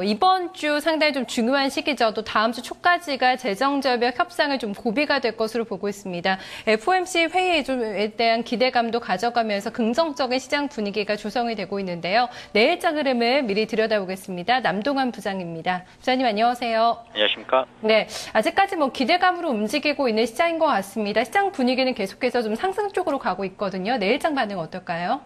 이번 주 상당히 좀 중요한 시기죠. 또 다음 주 초까지가 재정절벽 협상을 좀 고비가 될 것으로 보고 있습니다. FOMC 회의에 대한 기대감도 가져가면서 긍정적인 시장 분위기가 조성이 되고 있는데요. 내일장 흐름을 미리 들여다보겠습니다. 남동환 부장입니다. 부장님 안녕하세요. 안녕하십니까? 네, 아직까지 기대감으로 움직이고 있는 시장인 것 같습니다. 시장 분위기는 계속해서 좀 상승 쪽으로 가고 있거든요. 내일장 반응 어떨까요?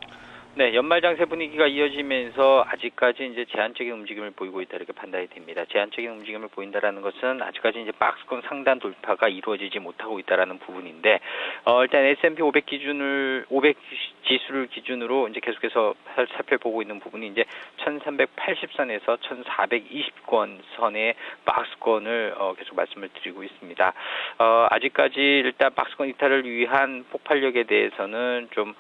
네, 연말 장세 분위기가 이어지면서 아직까지 이제 제한적인 움직임을 보이고 있다 이렇게 판단이 됩니다. 제한적인 움직임을 보인다라는 것은 아직까지 이제 박스권 상단 돌파가 이루어지지 못하고 있다라는 부분인데, 일단 S&P 500 지수를 기준으로 이제 계속해서 살펴보고 있는 부분이 이제 1380선에서 1420권 선의 박스권을 계속 말씀을 드리고 있습니다. 아직까지 일단 박스권 이탈을 위한 폭발력에 대해서는 좀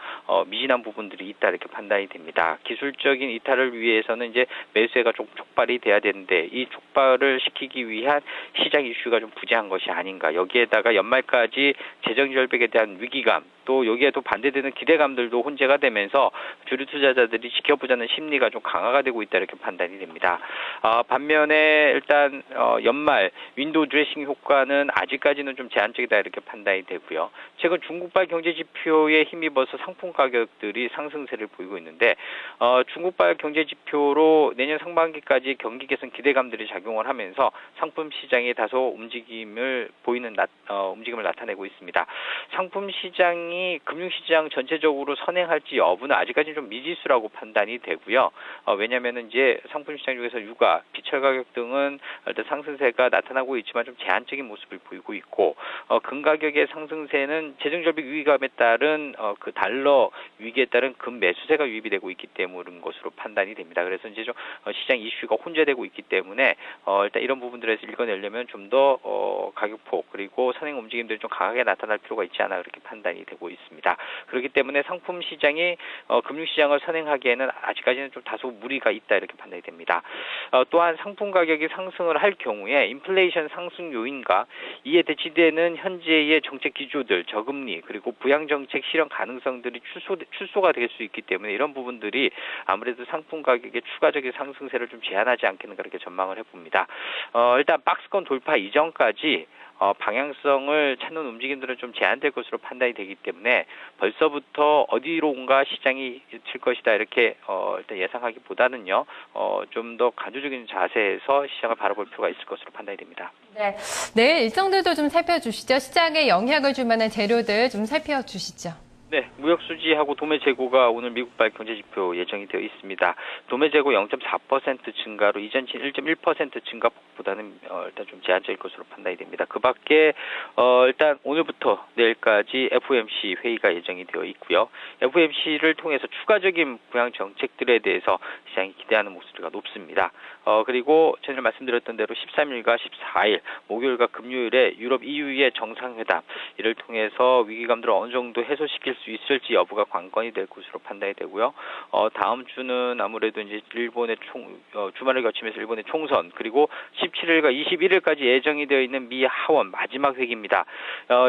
미진한 부분들이 있다 이렇게 판단이 됩니다. 기술적인 이탈을 위해서는 이제 매수세가 좀 촉발이 돼야 되는데 이 촉발을 시키기 위한 시장 이슈가 좀 부재한 것이 아닌가. 여기에다가 연말까지 재정절벽에 대한 위기감 또 여기에도 반대되는 기대감들도 혼재가 되면서 주류 투자자들이 지켜보자는 심리가 좀 강화가 되고 있다 이렇게 판단이 됩니다. 반면에 일단 연말 윈도우 드레싱 효과는 아직까지는 좀 제한적이다 이렇게 판단이 되고요. 최근 중국발 경제 지표에 힘입어서 상품 가격들이 상승세를 보이고 있는데 중국발 경제 지표로 내년 상반기까지 경기 개선 기대감들이 작용을 하면서 상품 시장이 다소 움직임을 나타내고 있습니다. 상품 시장이 금융시장 전체적으로 선행할지 여부는 아직까지는 좀 미지수라고 판단이 되고요. 왜냐하면 이제 상품 시장 중에서 유가, 비철 가격 등은 일단 상승세가 나타나고 있지만 좀 제한적인 모습을 보이고 있고, 금 가격의 상승세는 재정절벽 위기감에 따른 그 달러 위기에 따른 금 매수세가 유입이 되고 있기 때문인 것으로 판단이 됩니다. 그래서 이제 좀 시장 이슈가 혼재되고 있기 때문에 일단 이런 부분들에서 읽어내려면 좀 더 가격폭 그리고 선행 움직임들이 좀 강하게 나타날 필요가 있지 않나 그렇게 판단이 되고 있습니다. 그렇기 때문에 상품 시장이 금융시장을 선행하기에는 아직까지는 좀 다소 무리가 있다 이렇게 판단이 됩니다. 또한 상품 가격이 상승을 할 경우에 인플레이션 상승 요인과 이에 대치되는 현재의 정책 기조들, 저금리 그리고 부양정책 실현 가능성들이 출소가 될 수 있기 때문에 이런 부분들이 아무래도 상품 가격의 추가적인 상승세를 좀 제한하지 않겠는가 그렇게 전망을 해봅니다. 일단 박스권 돌파 이전까지 방향성을 찾는 움직임들은 좀 제한될 것으로 판단이 되기 때문에 벌써부터 어디론가 시장이 칠 것이다 이렇게 일단 예상하기보다는요 좀 더 간주적인 자세에서 시장을 바라볼 필요가 있을 것으로 판단이 됩니다. 네, 내일 일정들도 좀 살펴주시죠. 시장에 영향을 줄 만한 재료들 좀 살펴주시죠. 네, 무역 수지하고 도매 재고가 오늘 미국발 경제 지표 예정이 되어 있습니다. 도매 재고 0.4% 증가로 이전 1.1% 증가폭보다는 일단 좀 제한적일 것으로 판단이 됩니다. 그 밖에 일단 오늘부터 내일까지 FOMC 회의가 예정이 되어 있고요. FOMC를 통해서 추가적인 부양 정책들에 대해서 시장이 기대하는 목소리가 높습니다. 그리고 전에 말씀드렸던 대로 13일과 14일 목요일과 금요일에 유럽 EU의 정상회담 이를 통해서 위기감들을 어느 정도 해소시킬 수 있을지 여부가 관건이 될 것으로 판단이 되고요. 다음 주는 아무래도 이제 일본의 주말을 거치면서 일본의 총선 그리고 17일과 21일까지 예정이 되어 있는 미 하원 마지막 회기입니다.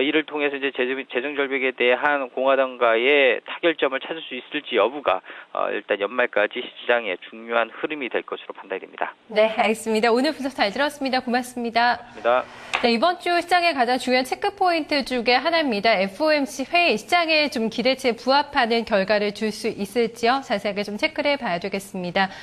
이를 통해서 이제 재정절벽에 대한 공화당과의 타결점을 찾을 수 있을지 여부가 일단 연말까지 시장의 중요한 흐름이 될 것으로 판단이 됩니다. 네, 알겠습니다. 오늘 분석 잘 들었습니다. 고맙습니다. 고맙습니다. 네, 이번 주 시장의 가장 중요한 체크포인트 중에 하나입니다. FOMC 회의, 시장의 좀 기대치에 부합하는 결과를 줄 수 있을지요? 자세하게 좀 체크를 해봐야 되겠습니다.